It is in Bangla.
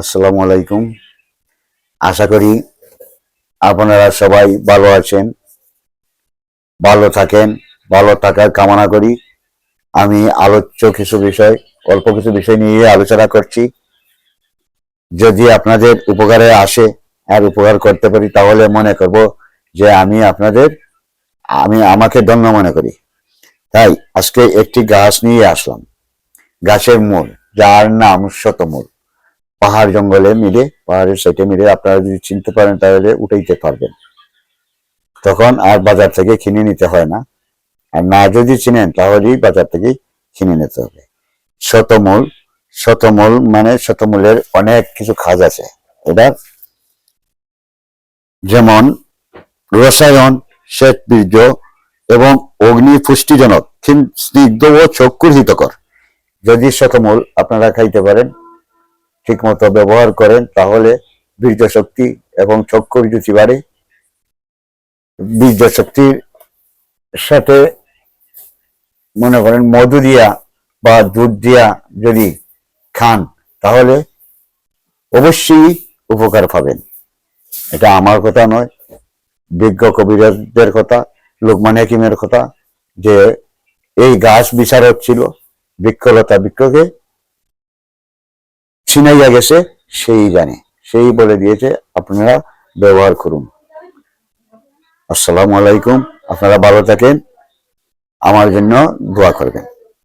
আসসালামু আলাইকুম। আশা করি আপনারা সবাই ভালো আছেন, ভালো থাকেন। ভালো থাকার কামনা করি। আমি আলোচ্য অল্প কিছু বিষয় নিয়ে আলোচনা করছি। যদি আপনাদের উপকারে আসে আর উপকার করতে পারি, তাহলে মনে করব যে আমি আমাকে ধন্য মনে করি। তাই আজকে একটি গাছ নিয়ে আসলাম, গাছের মূল, যার নাম শতমূল। পাহাড়ের সাইডে মিলে আপনারা যদি চিনতে পারেন তাহলে উঠাইতে পারবেন, তখন আর বাজার থেকে কিনে নিতে হয় না। আর না যদি চিনেন তাহলেই বাজার থেকে কিনে নিতে হবে। শতমূল, শতমূলের অনেক কিছু কাজ আছে। এটার যেমন রসায়ন, শ্বেত বীর্য এবং অগ্নি পুষ্টিজনক, স্নিগ্ধ ও চক্ষুর হিতকর। যদি শতমূল আপনারা খাইতে পারেন, ঠিক মতো ব্যবহার করেন, তাহলে বীর্য শক্তি এবং চক্ষুর জ্যোতি বাড়ে। বীর্য শক্তির সাথে মনে করেন মধু দিয়া বা দুধ দিয়া যদি খান, তাহলে অবশ্যই উপকার পাবেন। এটা আমার কথা নয়, বিজ্ঞ কবিরাজদের কথা, লোকমান হাকিমের কথা। যে এই গাছ বিচারক ছিল, বৃক্ষলতা বৃক্ষকে ছিনাইয়া গেছে, সেই জানে, সেই বলে দিয়েছে আপনারা ব্যবহার করুন। আসসালামু আলাইকুম। আপনারা ভালো থাকেন, আমার জন্য দোয়া করবেন।